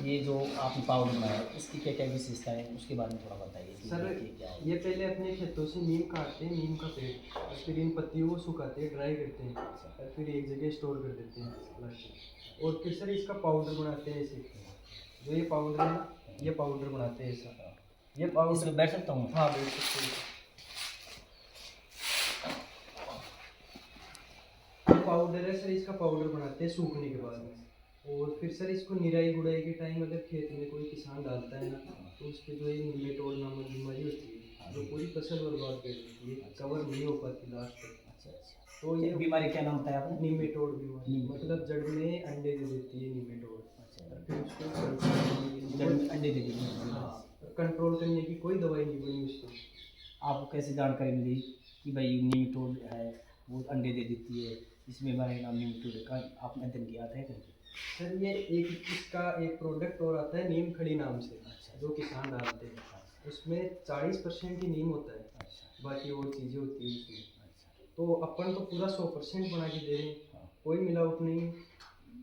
ये जो आपने पाउडर बनाया इसकी क्या क्या विशेषता है उसके बारे में थोड़ा बताइए कि सर ये क्या है। ये पहले अपने खेतों से नीम काटते हैं, नीम का पेड़, और फिर इन पत्तियों को सुखाते हैं, ड्राई करते हैं, और फिर एक जगह स्टोर कर देते हैं प्लास्टिक। और फिर सर इसका पाउडर बनाते हैं ऐसे, जो ये पाउडर है ना, ये पाउडर बनाते हैं ऐसा। ये पाउडर इसमें बैठ सकता हूँ। हाँ बैठ सकते हैं। ये पाउडर है सर, इसका पाउडर बनाते हैं सूखने के बाद में। और फिर सर इसको निराई गुड़ाई के टाइम अगर खेत में कोई किसान डालता है ना, तो उस पर जो है निमेटोड नामक बीमारी होती है, जो पूरी फसल बर्बाद कर देती है, कवर नहीं हो पाती लास्ट तक। अच्छा अच्छा। तो ये बीमारी क्या नाम बताया आपने? निमेटोड बीमारी, मतलब जड़ में अंडे दे देती है निमेटोड। अच्छा। फिर उसको कंट्रोल करने के जड़ लिए में अंडे दे देंगे। हाँ, कंट्रोल करने की कोई दवाई नहीं बनी उसको। आपको कैसे जानकारी मिली कि भाई नीमटोड है वो अंडे दे देती है, इस बीमारी का नाम नीमटोड का आपने अध्ययन किया था कहीं? सर ये एक इसका एक प्रोडक्ट और आता है नीम खड़ी नाम से, अच्छा। जो किसान डालते हैं। उसमें 40% ही नीम होता है, अच्छा बाकी और चीज़ें होती हैं उसमें। अच्छा। तो अपन तो पूरा 100% बना के दे रहे हैं, हाँ। कोई मिलावट नहीं,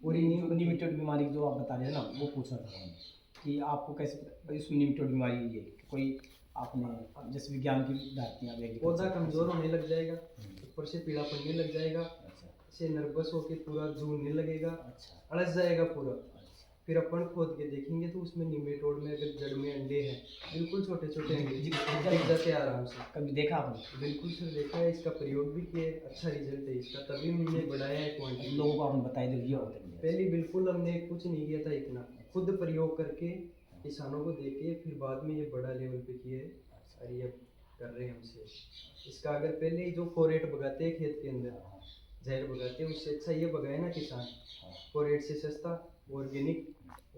पूरी नीम पत्ती। निमेटोड बीमारी जो आप बता रहे हैं ना वो पूछना था मैंने कि आपको कैसे पता इसमें निमेटोड बीमारी है कि कोई आपने जैसे विज्ञान की विद्यार्थी हैं आप पौधा कमज़ोर होने लग जाएगा, हम्म। ऊपर से पीला पड़ने लग जाएगा, अच्छा से नर्वस होके पूरा झूलने लगेगा, अच्छा अड़स जाएगा पूरा। अच्छा। फिर अपन खोद के देखेंगे तो उसमें निमेटोड में अगर जड़ में अंडे हैं, बिल्कुल छोटे छोटे अंडे दिख जाते हैं आराम से। कभी देखा आपने? बिल्कुल सर देखा है, इसका प्रयोग भी किया है, अच्छा रिजल्ट है इसका, तभी हमने बढ़ाया है क्वांटिटी। लोगों को आपने बताया तो ये होता है। पहले बिल्कुल हमने कुछ नहीं किया था इतना, खुद प्रयोग करके किसानों को देके फिर बाद में ये बड़ा लेवल पे किए है, और ये कर रहे हैं हमसे। इसका अगर पहले ही जो फोरेट भगाते हैं खेत के अंदर, जहर भगाते हैं, उससे अच्छा ये भगाए ना किसान, फोरेट से सस्ता, ऑर्गेनिक,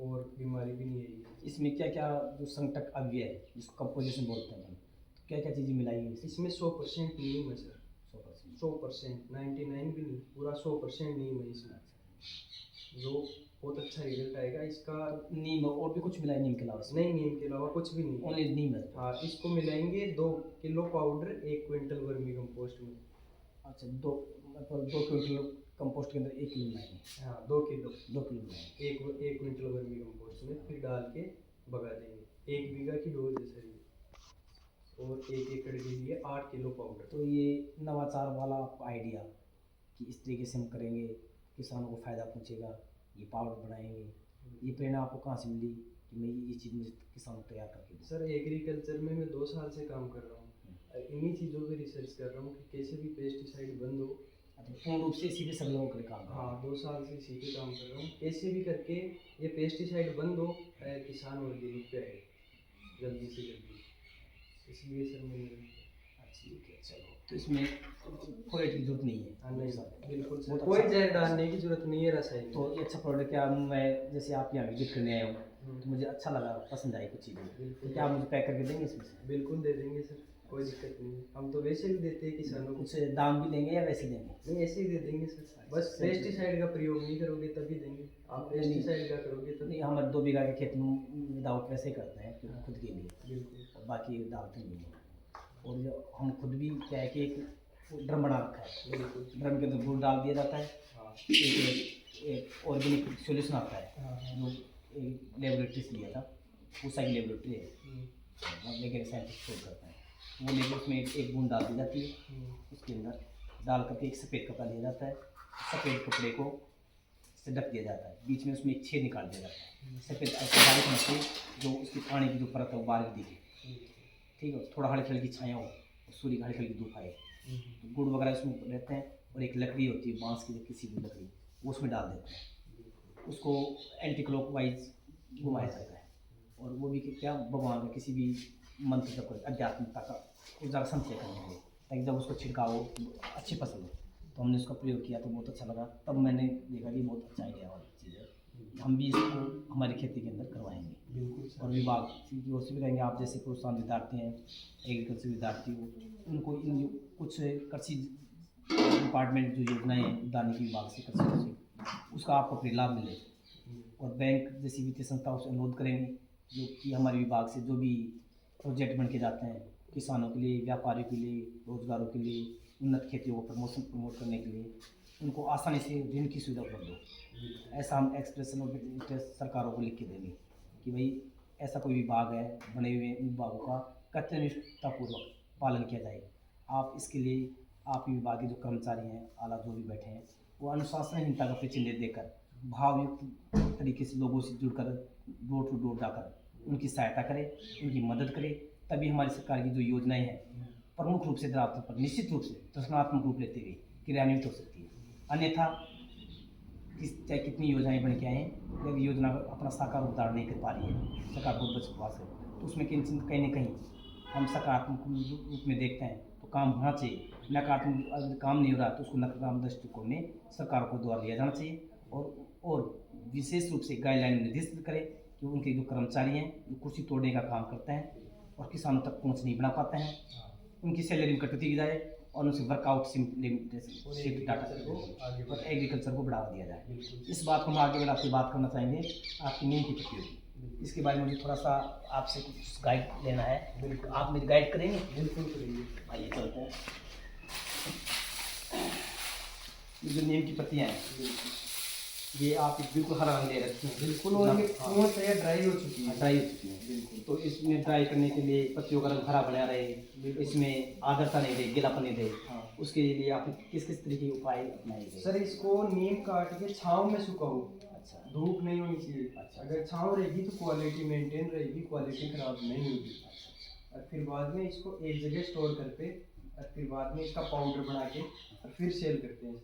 और बीमारी भी नहीं आएगी। इसमें क्या क्या जो संकटक अव्यय है जिसको कंपोजिशन बोलते हैं, तो क्या क्या चीज़ें मिलाई है इसमें 100% नीम है सर, 100%। 100%, 99 भी नहीं, पूरा 100% नीम है इसमें, जो बहुत अच्छा रिजल्ट आएगा इसका। नीम और भी कुछ मिला है नीम के अलावा? नहीं, नीम के अलावा कुछ भी नहीं, ओनली नीम है। हाँ इसको मिलाएंगे 2 kilo powder 1 quintal vermi compost में। अच्छा, दो मतलब 2 क्विंटल कंपोस्ट के अंदर 1 किलो मिलाएंगे? हाँ 2 किलो, 2 किलो मिलाएंगे। एक क्विंटल वर्मी कंपोस्ट में फिर डाल के भगा देंगे। 1 बीघा की डोज है सर ये, और 1 एकड़ के लिए 8 किलो पाउडर। तो ये नवाचार वाला आपका आइडिया कि इस तरीके से हम करेंगे किसानों को फ़ायदा पहुँचेगा, ये पाउडर बनाएंगे, ये प्रेरणा आपको कहाँ से मिली कि मैं ये चीज़ मुझे किसानों को तैयार करके दूँ? सर एग्रीकल्चर में मैं 2 साल से काम कर रहा हूँ, इन्हीं चीज़ों पे रिसर्च कर रहा हूँ कि कैसे भी पेस्टिसाइड बंद हो। अच्छा, पूर्ण रूप से इसी पे सब लोगों के लिए काम कर रहे हैं? हाँ 2 साल से इसी पे काम कर रहा हूँ, कैसे भी करके ये पेस्टिसाइड बंद हो, किसान ऑर्गेनिक पे आए जल्दी से जल्दी, इसलिए सर मैंने। ठीक है चलो, तो इसमें फोरेट की जरूरत नहीं है? हाँ नहीं सर, बिल्कुल सर, बहुत कोई अच्छा। जहर डालने की जरूरत नहीं है रासायनिक। तो ये अच्छा प्रोडक्ट क्या मैं जैसे आप यहाँ विजिट करने आया हूँ तो मुझे अच्छा लगा, पसंद आई कुछ चीज़ें, तो क्या आप मुझे पैक करके देंगे इसमें से? बिल्कुल दे देंगे सर, कोई दिक्कत नहीं है, हम तो वैसे भी देते हैं किसानों को। कुछ दाम भी लेंगे या वैसे देंगे? नहीं ऐसे ही दे देंगे सर, बस पेस्टिसाइड का प्रयोग नहीं करोगे तभी देंगे, आप पेस्टिसाइड का करोगे तभी। नहीं, हमारे 2 बीघा के खेत में विदाउट वैसे ही करते हैं क्योंकि खुद के लिए, बिल्कुल, और बाकी डालते नहीं हैं। और जो हम खुद भी क्या है कि एक ड्रम बना रखा है, बिल्कुल, ड्रम के अंदर गुड़ डाल दिया जाता है, हाँ एक ऑर्गेनिक सोल्यूशन आता है हाँ हाँ, जो एक लेबोरेटरी से लिया था, उस साइड लेबोरेटरी है, वगैरह साइंटिस्ट शोध करते हैं, वो लेकर उसमें एक बूंद डाल दी जाती है, उसके अंदर डाल करके एक सफ़ेद कपड़ा लिया जाता है, सफ़ेद कपड़े को से ढक दिया जाता है, बीच में उसमें एक छेद निकाल दिया जाता है, सफ़ेद ऐसे बारीक में से जो उसकी पानी की जो परत है वो बाहर दिखे, ठीक है, थोड़ा हल्की हल्की छाया हो, सूर्य की हल्की हल्की धूप आए, तो गुड़ वगैरह उसमें रहते हैं, और एक लकड़ी होती है बांस की किसी भी लकड़ी, वो उसमें डाल देते हैं, उसको एंटी क्लॉकवाइज घुमाया जाता है, और वो भी क्या भगवान का किसी भी मंत्र जब कर अध्यात्मता का ज़रा संचय करने के लिए, ताकि जब उसको छिड़काओ अच्छी फसल हो। तो हमने उसका प्रयोग किया तो बहुत अच्छा लगा, तब मैंने देखा कि बहुत अच्छा आइडिया वाली चीज़ है, हम भी इसको हमारी खेती के अंदर करवाएंगे। और विभाग की ओर से भी कहेंगे, आप जैसे प्रोत्साहन विद्यार्थी हैं, एग्रीकल्चर विद्यार्थी हो, उनको इन कुछ कृषि डिपार्टमेंट जो योजनाएँ हैं उद्यानिकी विभाग से कृषि उसका आपको फिर लाभ मिले, और बैंक जैसी वित्तीय संस्थाओं से अनुरोध करेंगे जो कि हमारे विभाग से जो भी प्रोजेक्ट बन के जाते हैं किसानों के लिए, व्यापारियों के लिए, रोजगारों के लिए, उन्नत खेतियों को प्रमोट करने के लिए, उनको आसानी से ऋण की सुविधा उपलब्ध हो, ऐसा हम एक्सप्रेशन ऑफ इंटरेस्ट सरकारों को लिख के देंगे। कि भाई ऐसा कोई विभाग है, बने हुए विभागों का कर्तव्यनिष्ठापूर्वक पालन किया जाए। आप इसके लिए आप विभाग के जो कर्मचारी हैं, आला जो भी बैठे हैं, वो अनुशासनहीनता का चिन्ह देकर भावयुक्त तरीके से लोगों से जुड़कर डोर टू डोर जाकर उनकी सहायता करें, उनकी मदद करें। तभी हमारी सरकार की जो योजनाएं हैं प्रमुख रूप से धरातल पर निश्चित रूप से रचनात्मक रूप लेते हुए क्रियान्वित हो सकती है। अन्यथा चाहे कितनी योजनाएं बन के आए हैं, जब योजना अपना साकार रूप धारण नहीं कर पा रही है, सरकार बहुत बचवास है, तो उसमें कहीं न कहीं हम सकारात्मक रूप में देखते हैं तो काम होना चाहिए। नकारात्मक अगर काम नहीं हो रहा तो उसको नकारात्मक दृष्टिकोण में सरकार को द्वारा लिया जाना चाहिए और विशेष रूप से गाइडलाइन निर्दिष्ट करें कि उनके जो कर्मचारी हैं जो कुर्सी तोड़ने का काम करते हैं और किसानों तक पहुंच नहीं बना पाते हैं, उनकी सैलरी में कटौती की जाए और उनसे वर्कआउट शिफ्ट डाटा और एग्रीकल्चर को बढ़ावा दिया जाए। इस बात को हम आगे बढ़ाते बात करना चाहेंगे आपकी नींद की प्रतियोगी। इसके बारे में मुझे थोड़ा सा आपसे कुछ गाइड लेना है। बिल्कुल, आप मेरी गाइड करेंगे? बिल्कुल करेंगे। आइए चलते हैं। ये जो नीम की पत्तियाँ हैं, ये आप बिल्कुल हरा रंग दे रखी हैं, बिल्कुल, और ये पूर्ण तरह ड्राई हो चुकी है। ड्राई हो चुकी है बिल्कुल। तो इसमें ड्राई करने के लिए पत्तियों का रंग हरा बना रहे, इसमें आर्द्रता नहीं रहे, गीलापन नहीं रहे, उसके लिए आप किस किस तरीके के उपाय अपनाएंगे? सर, इसको नीम काट के छांव में सुखाओ। अच्छा, धूप नहीं होनी चाहिए। अच्छा, अगर छांव रहेगी तो क्वालिटी मेंटेन रहेगी, क्वालिटी खराब नहीं होगी। और फिर बाद में इसको एक जगह स्टोर करके और फिर बाद में इसका पाउडर बना के और फिर सेल करते हैं।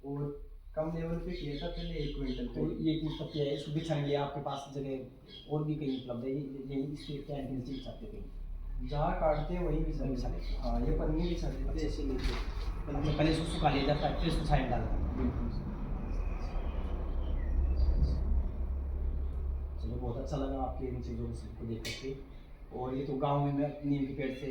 और कम लेवल पे किया था पहले 1 क्विंटल। तो ये कुछ पत्तियाँ है, इसको बिछाने के लिए आपके पास जगह और भी कहीं उपलब्ध है? यही इसके क्या इंटेंसिटी चाहते कहीं जहाँ काटते हैं वहीं बिछा बिछा देते लेते हैं। हाँ, ये पन्नी बिछा देते हैं ऐसे नीचे। पहले इसको सुखा लिया जाता है, फिर इसको छाया में डालता है। बिल्कुल। चलो, बहुत अच्छा लगा आपके इन चीज़ों को देख करके। और ये तो गांव में नीम के पेड़ से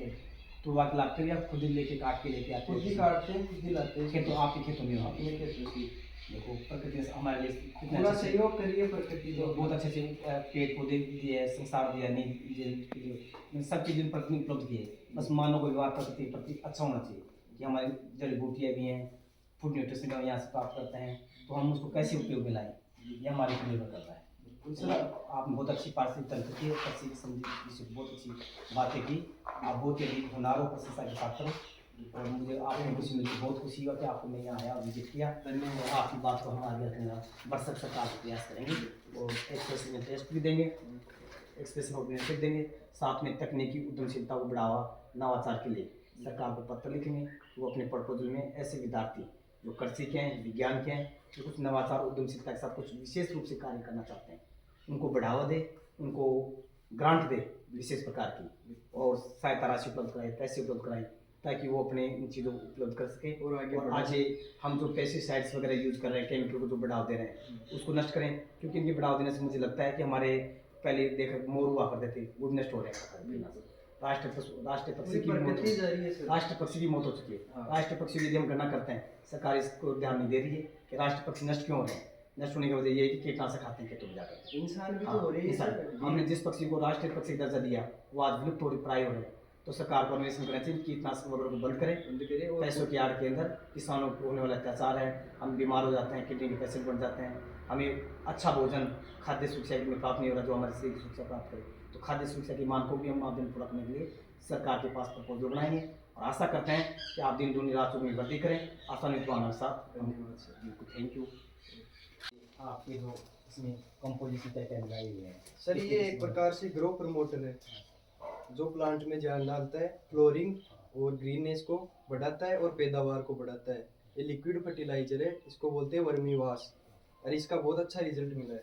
तुड़वा के लाते हो या खुद ही लेके काट के लेके आते हो? खुद ही काटते हैं, खुद ही लाते हैं। खेतों आपके खेतों में हो? अपने खेतों की। देखो, प्रकृति ने हमारे लिए कितने पूरा अच्छे सहयोग करिए प्रकृति जो को। बहुत अच्छे पेड़ पौधे दिए है, संसार दिया, नहीं सब चीज़ें प्रकृति ने उपलब्ध की है। बस मानव को व्यवहार प्रकृति के प्रति अच्छा होना चाहिए कि हमारी जड़ी बूटियाँ भी हैं, फूड न्यूट्रिशन हम यहाँ से प्राप्त करते हैं, तो हम उसको कैसे उपयोग में लाएं, ये हमारे ऊपर निर्भर करता है। सर, आपने बहुत अच्छी पारिस्थितिक तंत्र की कृषि की समझी बहुत अच्छी बातें की। आप बहुत ही अधिक हुनर प्रशंसा के साथ करें और मुझे आपने खुशी मिलकर बहुत खुशी हुआ कि आपको मैं यहाँ आया और विजिट किया। धन्यवाद। आपकी बात को हम आगे रखने का बरसक सरकार का प्रयास करेंगे और एक्सप्रेस में टेस्ट भी देंगे, एक्सप्रेस में ऑर्गेनाइजेशन देंगे, साथ में तकनीकी उद्यमशीलता को बढ़ावा नवाचार के लिए सरकार को पत्र लिखेंगे। वो अपने प्रपोजल में ऐसे विद्यार्थी जो कृषि के हैं, विज्ञान के हैं, जो कुछ नवाचार उद्यमशीलता के साथ कुछ विशेष रूप से कार्य करना चाहते हैं, उनको बढ़ावा दे, उनको ग्रांट दे विशेष प्रकार की, और सहायता राशि उपलब्ध कराए, पैसे उपलब्ध कराएं, ताकि वो अपने इन चीज़ों को उपलब्ध कर सके। और आज हम जो पेस्टिसाइड्स वगैरह यूज़ कर रहे हैं, केमिकल को जो बढ़ावा दे रहे हैं, उसको नष्ट करें, क्योंकि इनके बढ़ावा देने से मुझे लगता है कि हमारे पहले देख मोर हुआ करते थे, वो नष्ट हो रहे हैं। राष्ट्रीय पक्षी की मौत हो चुकी है। राष्ट्रीय पक्षी यदि हम गणना करते हैं, सरकार इसको ध्यान नहीं दे रही है कि राष्ट्रीय पक्षी नष्ट क्यों हो रहे हैं। नष्ट होने की वजह ये है कि कीटनाशक खाते हैं खेतों में जाकर। इंसान भी तो हो रही है। हमने जिस पक्षी को राष्ट्रीय पक्षी दर्जा दिया वो आज विलुप्त हो प्राय हो रहे हैं, तो सरकार को अन्वेषण करना चाहिए, कीटनाशक वगैरह को बंद करें। और पैसों की आड़ के अंदर किसानों को होने वाला अत्याचार है, हम बीमार हो जाते हैं, किडनी के पेशेंट बन जाते हैं, हमें अच्छा भोजन खाद्य सुरक्षा में प्राप्त नहीं हो रहा जो हमारे शरीर की सुरक्षा प्राप्त करे। तो खाद्य सुरक्षा की मांग को भी हम मापदंड पूरा करने के लिए सरकार के पास प्रपोजल बनाएंगे और आशा करते हैं कि आप दिन दूनी रात चौगुनी वृद्धि करें। आसानी तो हमारे साथ। धन्यवाद सर। बिल्कुल, थैंक यू। आपके जो इसमें कंपोजिशन क्या लगाई हुई है सर, ये एक प्रकार से ग्रो प्रमोटर है जो प्लांट में जान डालता है, फ्लोरिंग और ग्रीननेस को बढ़ाता है और पैदावार को बढ़ाता है। ये लिक्विड फर्टिलाइजर है, इसको बोलते हैं वर्मी वाश, और इसका बहुत अच्छा रिजल्ट मिला है।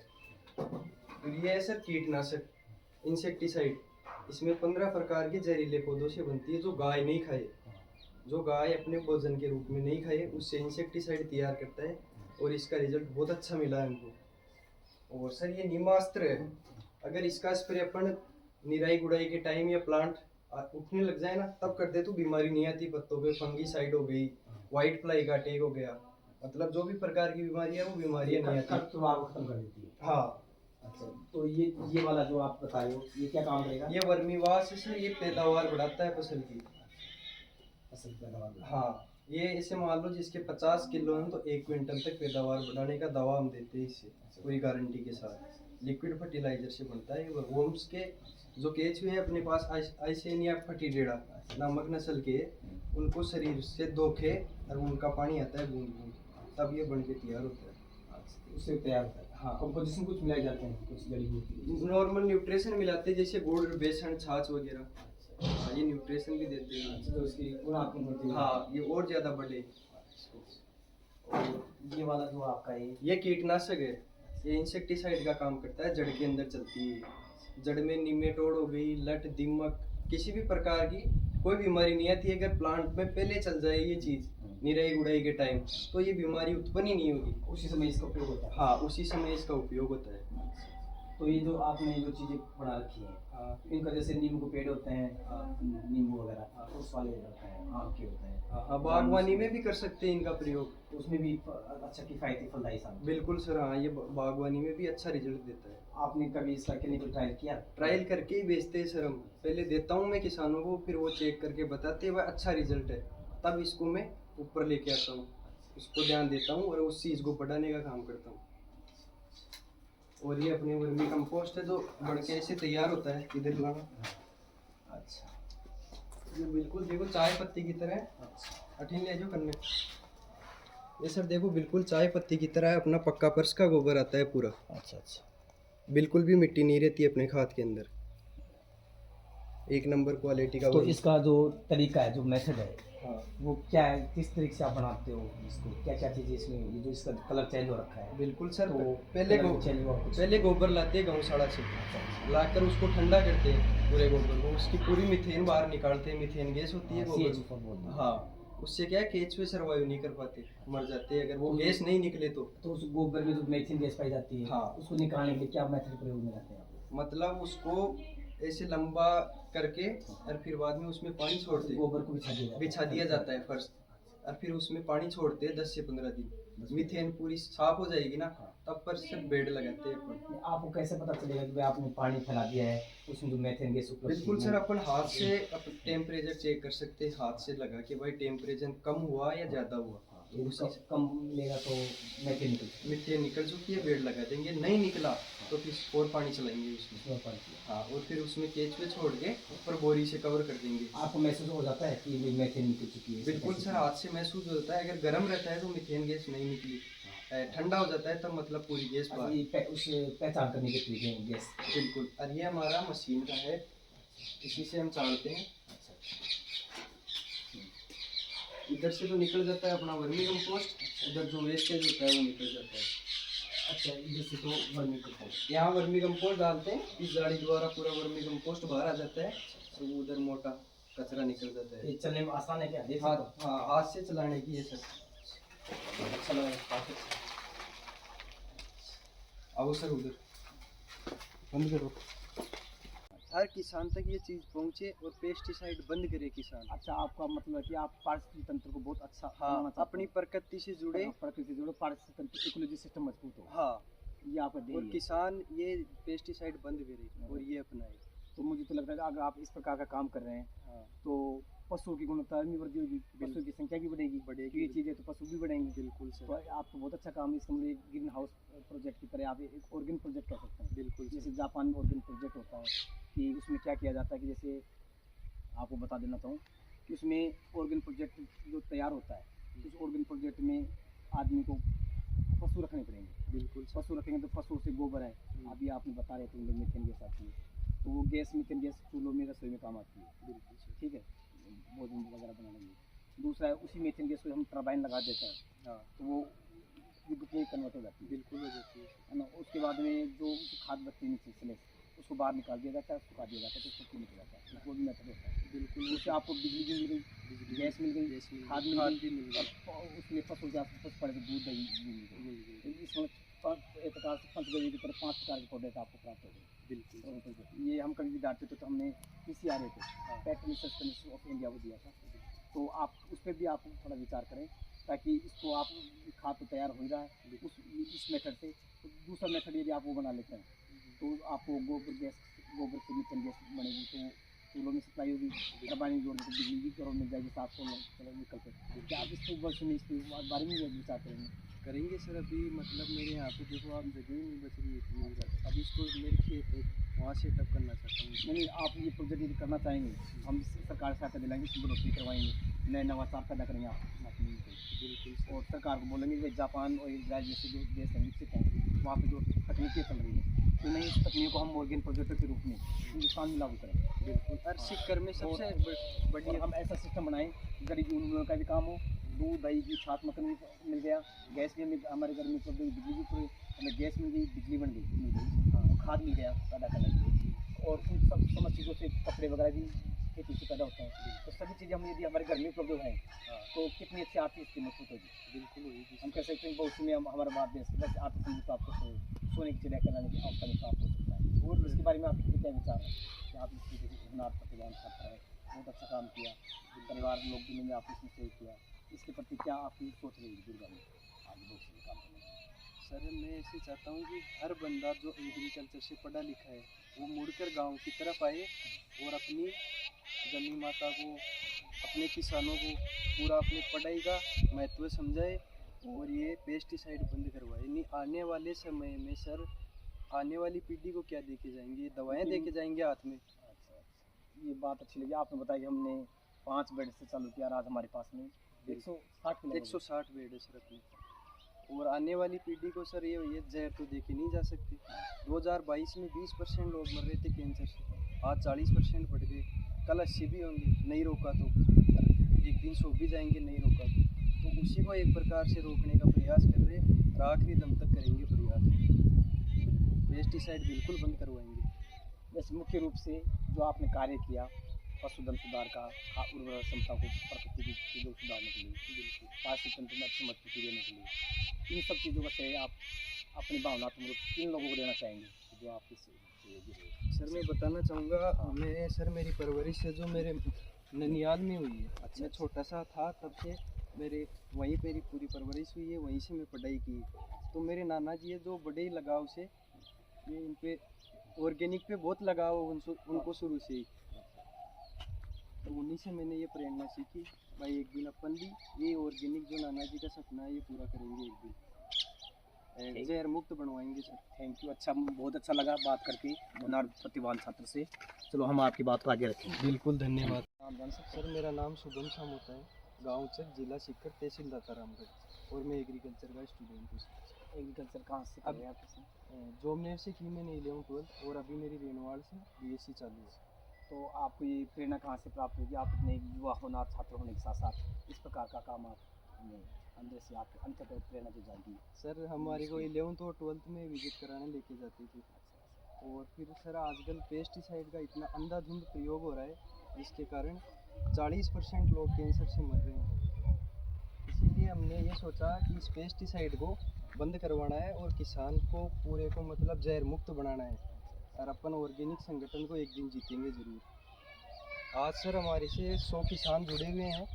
फिर ये है सर कीटनाशक, इंसेक्टिसाइड। इसमें 15 प्रकार के जहरीले पौधों से बनती है जो गाय नहीं खाए, जो गाय अपने भोजन के रूप में नहीं खाए, उससे इंसेक्टिसाइड तैयार करता है और इसका रिजल्ट बहुत अच्छा मिला है हमको। और सर, ये नीमास्त्र है, अगर इसका स्प्रे अपन निराई गुड़ाई के टाइम या प्लांट उठने लग जाए ना तब कर दे तो बीमारी नहीं आती। पत्तों पे फंगीसाइड हो गई, व्हाइट फ्लाई का अटैक हो गया, मतलब जो भी प्रकार की बीमारी है वो बीमारियां नहीं आती, खत्म कर देती है। हाँ। अच्छा, तो ये वाला जो आप बता रहे हो ये क्या काम करेगा? ये वर्मी वाश से ये पैदावार बढ़ाता है फसल की। फसल पैदावार। हाँ, ये इसे मान लो जिसके 50 किलो हैं तो 1 क्विंटल तक पैदावार बढ़ाने का दवा हम देते हैं इससे, पूरी गारंटी के साथ। लिक्विड फर्टिलाइजर से बनता है। वर्म्स के जो केचुए हैं अपने पास आइसेनिया फर्टिडेरा नामक नस्ल के, उनको शरीर से धोखे और उनका पानी आता है बूंद बूंद, तब ये बन के तैयार होता है। उससे तैयार होता है। हाँ, कंपोजिशन कुछ मिलाए जाते हैं, कुछ जड़ी बूटी। नॉर्मल न्यूट्रिशन मिलाते हैं जैसे गुड़, बेसन, छाछ वगैरह। हाँ, ये न्यूट्रिशन भी देते हैं तो इसकी गुणात्मक होती है। हाँ, ये और ज़्यादा बढ़े। और ये वाला जो आपका ये कीटनाशक है, ये इंसेक्टिसाइड का काम करता है, जड़ के अंदर चलती है। जड़ में निमेटोड हो गई, लट, दीमक, किसी भी प्रकार की कोई बीमारी नहीं आती। अगर प्लांट में पहले चल जाए ये चीज़ निराई गुड़ाई के टाइम, तो ये बीमारी उत्पन्न ही नहीं होगी। उसी समय इसका उपयोग होता है। हाँ, उसी समय इसका उपयोग होता है। तो ये जो आपने जो चीज़ें बना रखी हैं, हाँ, इनका जैसे नींबू के पेड़ होते हैं, नींबू वगैरह, उस वाले होते हैं, आम के होते हैं। हाँ, बागवानी में भी कर सकते हैं इनका प्रयोग। तो उसमें भी अच्छा किफ़ायती फलदायी साबित। बिल्कुल सर, हाँ, ये बागवानी में भी अच्छा रिजल्ट देता है। आपने कभी इसका क्लिनिकल ट्रायल किया? ट्रायल करके ही बेचते हैं सर हम। पहले देता हूँ मैं किसानों को, फिर वो चेक करके बताते हैं वह अच्छा रिजल्ट है, तब इसको मैं ऊपर लेके आता हूँ, उसको ध्यान देता हूँ और उस चीज़ को बढ़ाने का काम करता हूँ। और ये अपने वर्मी कंपोस्ट है जो बढ़ के ऐसे तैयार होता है। इधर लाना। अच्छा, ये बिल्कुल देखो चाय पत्ती की तरह है। अठीन ले जो करने। ये सर देखो बिल्कुल चाय पत्ती की तरह है, अपना पक्का परस का गोबर आता है पूरा। अच्छा अच्छा। बिल्कुल भी मिट्टी नहीं रहती अपने खाद के अंदर, एक नंबर क्वालिटी का। तो इसका जो तरीका है, जो मेथड है, हाँ, वो क्या है? किस तरीके से आप बनाते हो इसको? क्या क्या चीज़ें इसमें, ये जो इसका कलर चेंज हो रखा है? बिल्कुल सर। तो पहले गोबर लाते हैं गौशाला से, लाकर उसको ठंडा करते हैं पूरे गोबर को, उसकी पूरी मीथेन बाहर निकालते हैं। मीथेन गैस होती है गोबर में। हाँ, उससे क्या है केचुए सर्वाइव नहीं कर पाते, मर जाते हैं अगर वो गैस नहीं निकले तो। उस गोबर में जो मीथेन गैस पाई जाती है, हाँ, उसको निकालने के लिए क्या मेथड प्रयोग में लाते हैं आप? मतलब उसको ऐसे लंबा करके और फिर बाद में उसमें पानी छोड़ते, गोबर को बिछा दिया जाता है फर्श, और फिर उसमें पानी छोड़ते हैं 10 से 15 दिन। मीथेन पूरी साफ हो जाएगी ना, तब पर से बेड लगाते हैं अपन। आपको कैसे पता चलेगा कि भाई आपने पानी फैला दिया है, उसमें जो मीथेन गैस उपलब्ध? बिल्कुल सर, अपन हाथ से अपन टेम्परेचर चेक कर सकते हैं, हाथ से लगा के भाई टेम्परेचर कम हुआ या ज़्यादा हुआ। तो कम लेगा तो मीथेन निकल चुकी है, बेड लगा देंगे। नहीं निकला तो फिर और पानी चलाएंगे उसमें। हाँ, और फिर उसमें केचुए छोड़ के ऊपर बोरी से कवर कर देंगे। आपको महसूस हो जाता है कि मीथेन निकल चुकी है? बिल्कुल सर, हाथ से महसूस होता है। अगर गर्म रहता है तो मीथेन गैस नहीं निकली, ठंडा हो जाता है तब मतलब पूरी गैस बाहर। उस पहचान करने के तरीके हैं गैस। बिल्कुल। और ये हमारा मशीन का है, इसी से हम चालते हैं। इधर से तो निकल जाता है अपना वर्मी कंपोस्ट, उधर जो वेस्टेज होता है वो निकल जाता है। अच्छा, इधर से तो वर्मी कंपोस्ट, यहाँ वर्मी कंपोस्ट डालते हैं, इस गाड़ी द्वारा पूरा वर्मी कंपोस्ट बाहर आ जाता है, तो उधर मोटा कचरा निकल जाता है। ये चलने में आसान है क्या? हाँ, हाथ से चलाने की है सर। अच्छा लगा, काफी। आओ सर, उधर बंद करो। हर किसान तक ये चीज़ पहुँचे और पेस्टिसाइड बंद करे किसान। अच्छा, आपका मतलब है कि आप पारिस्थितिक तंत्र को बहुत अच्छा हाँ, अपनी प्रकृति से जुड़े, पारिस्थितिक तंत्र, इकोलॉजी सिस्टम मजबूत हो। हाँ, ये आपका ध्येय और है। किसान ये पेस्टिसाइड बंद करे और ये अपनाए। तो मुझे तो लगता है कि अगर आप इस प्रकार का काम कर रहे हैं, हाँ, तो पशुओं की गुणवत्ता भी वृद्धि होगी, पशुओं की संख्या भी बढ़ेगी। ये चीज़ें तो पशु भी बढ़ेंगे। बिल्कुल सर। तो आप तो बहुत अच्छा काम, इसका मतलब ग्रीन हाउस प्रोजेक्ट की तरह आप एक ऑर्गेन प्रोजेक्ट कर सकते हैं। बिल्कुल जैसे जापान में ऑर्गेन प्रोजेक्ट होता है कि उसमें क्या किया जाता है कि जैसे आपको बता देना चाहूँ कि उसमें ऑर्गेन प्रोजेक्ट जो तैयार होता है, उस ऑर्गेन प्रोजेक्ट में आदमी को पशु रखने पड़ेंगे। बिल्कुल। पशु रखेंगे तो पशु से गोबर है, अभी आपने बता रहे थे मीथेन गैस आती है, तो वो गैस मीथेन गैस चूल्हों में, रसोई में काम आती है। बिल्कुल सर। ठीक है, भोजन वगैरह बनाने में। दूसरा है, उसी मीथेन गैस को हम टरबाइन लगा देते हैं, हाँ, तो वो विद्युत में कन्वर्ट हो जाती है। बिल्कुल हो जाती है ना। उसके बाद में जो खाद बचती है नीचे से, उसको बाहर निकाल दिया जाता है, सुखा दिया जाता है, तो उसको निकल जाता है। वो भी मेथड होता है। बिल्कुल। उससे आपको बिजली भी मिल गई, गैस मिल गई, खाद मिल गई, और उसमें पशु से पशु पड़े तो दूध दही भी मिल गई। तो इसमें एक प्रकार से पंचगव्य की तरह 5 प्रकार के प्रोडक्ट आपको प्राप्त हो गए। बिल्कुल। ये हम कभी भी डालते थे तो हमने PCRA को, packed research commission of India को दिया था। तो आप उस पर भी आप थोड़ा विचार करें, ताकि इसको आप खाद तो तैयार हो ही रहा है इस मेथड से। तो दूसरा मेथड यदि आप वो बना लेते हैं तो आपको गोबर से मीथेन गैस बनेगी, तो स्कूलों में सप्लाई होगी, टरबाइन जोड़ देते बिजली की करोड़ मिल जाएगी 700 चलो विकल्प है। क्या आप इसको वर्ष में इसके बारे में विचार करेंगे? करेंगे सर। अभी मतलब मेरे यहाँ पे देखो आप, जगह ही नहीं बच रही है इतनी। अभी इसको मेरे खेत है वहाँ सेटअप करना चाहता हूँ। नहीं आप ये प्रोजेक्ट यदि करना चाहेंगे, हम सरकार सहायता दिलाएंगे, इसकी बढ़ोतरी करवाएंगे, नए नवाचार पैदा करेंगे आप अपनी। बिल्कुल। और सरकार को बोलेंगे कि जापान और इजराइल जैसे जो देश हैं विकसित हैं, वहाँ पे जो तकनीकें चल रही है, तो नहीं इस तकनीक को हम ऑर्गेन प्रोजेक्ट के रूप में हिंदुस्तान में लागू करें। बिल्कुल। और सिक्कर में सबसे बड़ी हम ऐसा सिस्टम बनाएं, गरीब उन का भी काम हो, दूध दही की छाछ मक्खन भी मिल गया, गैस भी हमारे घर में उपलब्ध हुई, बिजली भी हमें गैस मिल गई, बिजली मिल गई, खाद मिल गया पैदा करने के लिए, और उन सब समझ चीज़ों से कपड़े वगैरह भी खेती से पैदा होते हैं। तो सभी चीज़ें हम यदि हमारे घर में उपलब्ध हैं तो कितनी अच्छी आर्थिक स्थिति महसूस होगी। बिल्कुल होगी। हम कह सकते हैं बहुत में हमारा भारत देश बस आर्थिक समृद्धि प्राप्त हो, सोने की चिड़िया कराने की अवस्था में प्राप्त हो सकता है। और इसके बारे में आपके क्या विचार है कि आप इस तरीके से हुनर प्रतिभान छात्र है, बहुत अच्छा काम किया, परिवार लोग भी ने आपने इसमें सहयोग किया, इसके प्रति क्या आपकी सोच रही है दूरगामी आगे बहुत से काम करने की? सर मैं ऐसे चाहता हूँ कि हर बंदा जो एग्रीकल्चर से पढ़ा लिखा है वो मुड़कर गांव की तरफ आए और अपनी जमीन माता को, अपने किसानों को पूरा अपनी पढ़ाई का महत्व समझाए और ये पेस्टिसाइड बंद करवाए। नहीं आने वाले समय में सर, आने वाली पीढ़ी को क्या देके जाएंगे? दवाएं देके जाएंगे हाथ में। अच्छा, ये बात अच्छी लगी आपने बताया कि हमने 5 बेड से चालू किया, आज हमारे पास में 160 बेड है सर अपने। और आने वाली पीढ़ी को सर ये जहर तो देके नहीं जा सकते। 2022 में 20% लोग मर रहे थे कैंसर से, आज 40% बढ़ गए, कल 80 भी होंगे नहीं रोका तो, एक दिन 100 भी जाएंगे नहीं रोका तो उसी को एक प्रकार से रोकने का प्रयास कर रहे और आखिरी दम तक करेंगे प्रयास। पेस्टिसाइड बिल्कुल बंद करवाएंगे। वैसे मुख्य रूप से जो आपने कार्य किया पशुधन सुधार का, उर्वरक क्षमता को प्रकृति की चीज़ों को सुधारने के लिए, पारिस्थितिक तंत्र में अच्छी मजबूती देने के लिए, इन सब चीज़ों का श्रेय आप अपनी भावनात्मक रूप से किन लोगों को देना चाहेंगे जो आपके सर मैं बताना चाहूँगा, मैं सर मेरी परवरिश है जो मेरे ननियाल में हुई है। अच्छा, मैं छोटा सा था तब से मेरे वहीं मेरी पूरी परवरिश हुई है, वहीं से मैं पढ़ाई की। तो मेरे नाना जी है जो बड़े ही लगाव से ये इन पे ऑर्गेनिक पे बहुत लगाव उनको शुरू से ही, तो उन्हीं से मैंने ये प्रेरणा सीखी भाई एक दिन अपन भी ये ऑर्गेनिक जो नाना जी का सपना है ये पूरा करेंगे, एक दिन जहर मुक्त बनवाएंगे सर। Thank you. अच्छा, बहुत अच्छा लगा बात करके हुनर प्रतिभान छात्र से। चलो हम आपकी बात को आगे रखेंगे। बिल्कुल धन्यवाद। नाम जान सकते सर मेरा नाम शुभम शाम होता है, गाँव चक, जिला सीकर, तहसील दातारामगढ़, और मैं एग्रीकल्चर का स्टूडेंट हूँ। एग्रीकल्चर कहाँ से कर रहे हैं आप? जॉब मेरे से की मैंने 11-12 और अभी मेरी रेनवाड़ से BSc चालू है। तो आपको ये प्रेरणा कहाँ से प्राप्त होगी? आप इतने युवा होनहार छात्र होने के साथ साथ इस प्रकार का काम आप अंदर से आपके अंत तक प्रेरणा दी जाएगी? सर हमारे को 11th और 12th में विजिट कराने लेके जाती थी। और फिर सर आजकल पेस्टिसाइड का इतना अंधाधुंध प्रयोग हो रहा है जिसके कारण 40% लोग कैंसर से मर रहे हैं। इसीलिए हमने ये सोचा कि इस पेस्टिसाइड को बंद करवाना है और किसान को पूरे को मतलब जहर मुक्त बनाना है, और अपन ऑर्गेनिक संगठन को एक दिन जीतेंगे ज़रूर। आज सर हमारे से 100 किसान जुड़े हुए हैं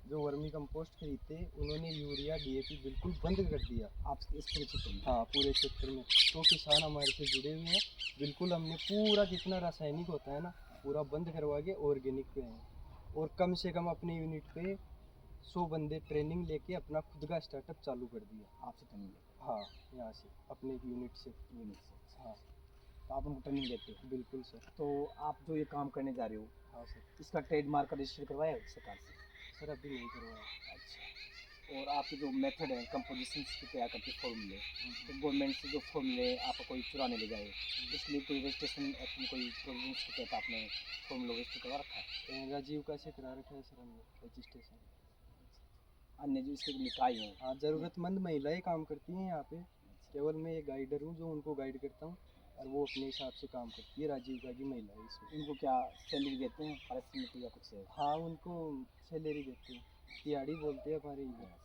जो वर्मी कंपोस्ट खरीदते, उन्होंने यूरिया DAP बिल्कुल बंद कर दिया। आप इस पूरे क्षेत्र में? हाँ पूरे क्षेत्र में 100 किसान हमारे से जुड़े हुए हैं। बिल्कुल हमने पूरा जितना रासायनिक होता है ना पूरा बंद करवा के ऑर्गेनिक पे हैं, और कम से कम अपने यूनिट पे 100 बंदे ट्रेनिंग लेके अपना खुद का स्टार्टअप चालू कर दिया। आपसे ट्रेनिंग? हाँ यहाँ से अपने यूनिट से। हाँ, तो आप उनको ट्रेनिंग देते हो? बिल्कुल सर। तो आप जो ये काम करने जा रहे हो, हाँ सर। इसका ट्रेडमार्क का रजिस्टर करवाया है सरकार से? सर अभी नहीं करवाया। अच्छा, और आपके जो मेथड है कंपोजिशन की तैयार करते फॉर्मूले, तो गवर्नमेंट से जो फॉर्मूले आपको कोई चुराने ले जाए इसलिए कोई रजिस्ट्रेशन एक्ट में कोई प्रोविजंस के तहत आपने फॉर्मूला रजिस्टर करवा रखा है? राजीव का से करा रखा है सर हमने रजिस्ट्रेशन। अन्य जो इसके निकाय हैं? हाँ ज़रूरतमंद महिलाएं काम करती हैं यहाँ पे, केवल मैं एक गाइडर हूँ जो उनको गाइड करता हूँ, और वो अपने हिसाब से काम करती है। राजीव का की महिला है इसमें। उनको क्या सैलरी देते हैं पारिश्रमिक या कुछ है? हाँ उनको सैलरी देते हैं, दिहाड़ी बोलते हैं हमारे इधर,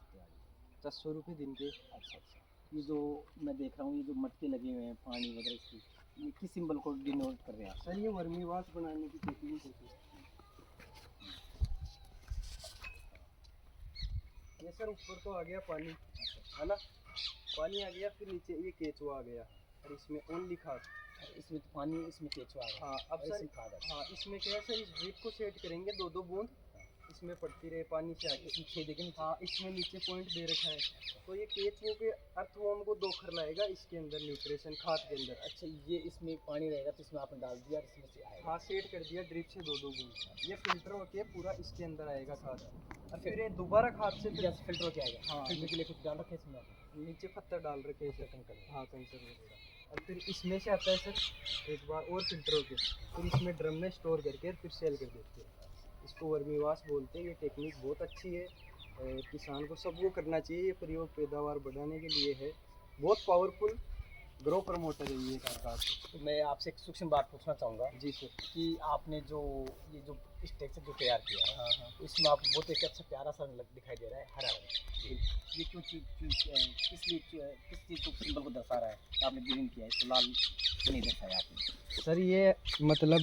400 रुपये दिन के। अच्छा, ये जो मैं देख रहा हूँ ये जो मटके लगे हुए हैं पानी वगैरह इसकी, ये किस सिंबल को डिनोट कर रहे हैं? सर ये वर्मी वाश बनाने की टेक्निक होती है। ये सर ऊपर तो आ गया पानी है ना, पानी आ गया, फिर नीचे ये केचुआ आ गया, और इसमें ओनली खाद। इसमें तो पानी, इसमें केचुआ आ गया। हाँ अब और सर, इसमें खाद है। हाँ इसमें क्या है सर, इस ड्रिप को सेट करेंगे 2-2 बूंद इसमें पड़ती रहे पानी से आगे। इसमें छेद है कि नहीं? हाँ इसमें नीचे पॉइंट दे रखा है, तो ये केचुओं के अर्थवॉर्म को दोखर लाएगा इसके अंदर न्यूट्रिशन खाद के अंदर। अच्छा, ये इसमें पानी रहेगा तो इसमें आपने डाल दिया और इसमें से आएगा। हाँ सेट कर दिया ड्रिप से 2-2 बूंद, ये फिल्टर होके पूरा इसके अंदर आएगा खाद। और फिर ये दोबारा खाद से जैसे फिल्टर होके आएगा। हाँ। फिल्टर के लिए कुछ डाल रखे हैं इसमें आपने? नीचे पत्थर डाल रखे हैं सर, कंकड़। हाँ कंसर वगैरह। और फिर इसमें से आता है सर एक बार और फिल्टर होके, फिर इसमें ड्रम में स्टोर करके फिर सेल कर देते हैं। इसको वर्मीवाश बोलते हैं। ये टेक्निक बहुत अच्छी है, किसान को सबको करना चाहिए। ये प्रयोग पैदावार बढ़ाने के लिए है, बहुत पावरफुल ग्रो प्रमोटर है ये एक प्रकार से। तो मैं आपसे एक सूक्ष्म बात पूछना चाहूँगा जी सर। कि आपने जो ये जो स्ट्रक्चर जो तैयार किया है, हाँ हाँ। इसमें आपको बहुत एक अच्छा प्यारा सा रंग दिखाई दे रहा है, हरा रंग। ये क्यों किस चीज़ को, सिंबल को दर्शा रहा है? आपने ग्रीन किया है, इसको लाल नहीं दर्शाया आपने। सर ये मतलब